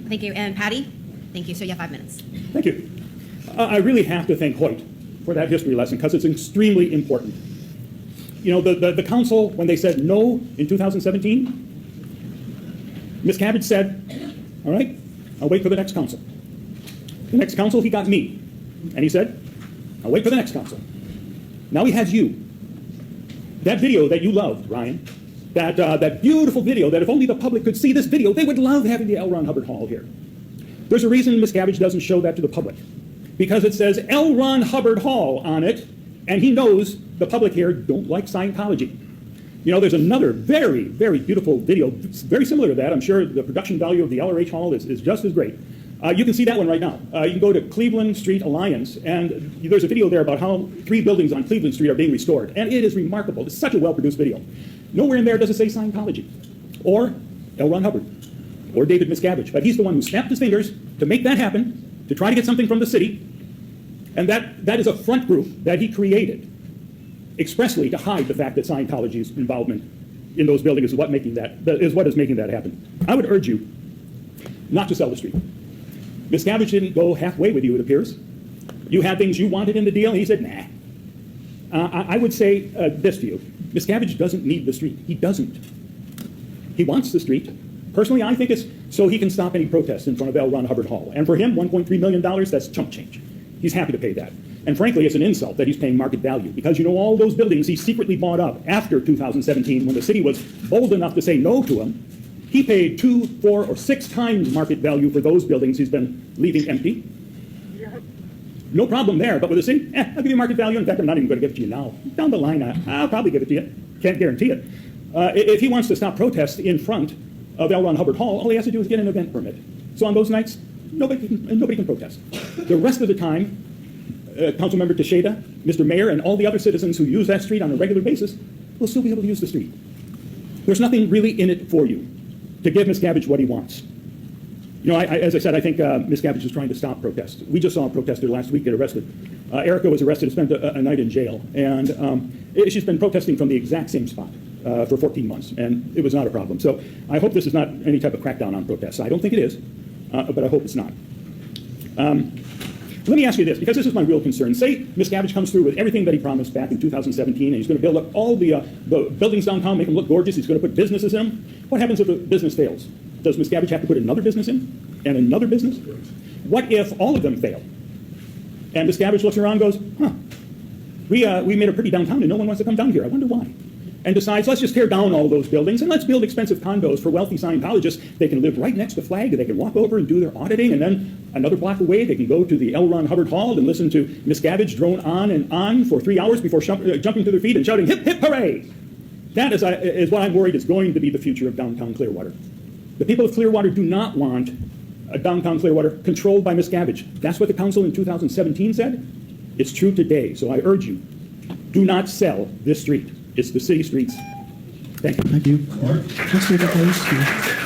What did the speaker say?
Thank you. And Patty? Thank you. So you have 5 minutes. Thank you. I really have to thank Hoyt for that history lesson because it's extremely important. You know, the council, when they said no in 2017, Ms. Cabbage said, all right, I'll wait for the next council. The next council, he got me. And he said, I'll wait for the next council. Now he has you. That video that you loved, Ryan, that beautiful video that if only the public could see this video, they would love having the L. Ron Hubbard Hall here. There's a reason Ms. Cabbage doesn't show that to the public. Because it says L. Ron Hubbard Hall on it, and he knows the public here don't like Scientology. You know, there's another very, very beautiful video, very similar to that. I'm sure the production value of the LRH Hall is just as great. You can see that one right now. You can go to Cleveland Street Alliance, and there's a video there about how 3 buildings on Cleveland Street are being restored. And it is remarkable. It's such a well-produced video. Nowhere in there does it say Scientology, or L. Ron Hubbard, or David Miscavige. But he's the one who snapped his fingers to make that happen, to try to get something from the city. And that is a front group that he created expressly to hide the fact that Scientology's involvement in those buildings is what is making that happen. I would urge you not to sell the street. Miscavige didn't go halfway with you, it appears. You had things you wanted in the deal, and he said, nah. I would say this to you. Miscavige doesn't need the street. He doesn't. He wants the street. Personally, I think it's so he can stop any protests in front of L. Ron Hubbard Hall. And for him, $1.3 million, that's chump change. He's happy to pay that. And frankly, it's an insult that he's paying market value because, you know, all those buildings he secretly bought up after 2017 when the city was bold enough to say no to him. He paid 2, 4, or 6 times market value for those buildings he's been leaving empty. No problem there, but with the city, I'll give you market value. In fact, I'm not even going to give it to you now. Down the line, I'll probably give it to you. Can't guarantee it. If he wants to stop protests in front of L. Ron Hubbard Hall, all he has to do is get an event permit. So on those nights, nobody can protest. The rest of the time, Councilmember Teixeira, Mr. Mayor, and all the other citizens who use that street on a regular basis will still be able to use the street. There's nothing really in it for you to give Miscavige what he wants. You know, as I said, I think Miscavige is trying to stop protests. We just saw a protester last week get arrested. Erica was arrested and spent a night in jail. And she's been protesting from the exact same spot for 14 months. And it was not a problem. So I hope this is not any type of crackdown on protests. I don't think it is, but I hope it's not. Let me ask you this, because this is my real concern. Say Miscavige comes through with everything that he promised back in 2017, and he's going to build up all the buildings downtown, make them look gorgeous. He's going to put businesses in them. What happens if the business fails? Does Miscavige have to put another business in? And another business? What if all of them fail? And Miscavige looks around and goes, we made a pretty downtown, and no one wants to come down here. I wonder why. And decides, let's just tear down all those buildings and let's build expensive condos for wealthy Scientologists. They can live right next to Flag, they can walk over and do their auditing, and then another block away they can go to the L. Ron Hubbard Hall and listen to Miscavige drone on and on for 3 hours before jumping to their feet and shouting, hip, hip, hooray! That is what I'm worried is going to be the future of downtown Clearwater. The people of Clearwater do not want a downtown Clearwater controlled by Miscavige. That's what the council in 2017 said. It's true today, so I urge you, do not sell this street. It's the city streets. Thank you. Thank you. Let's take a place.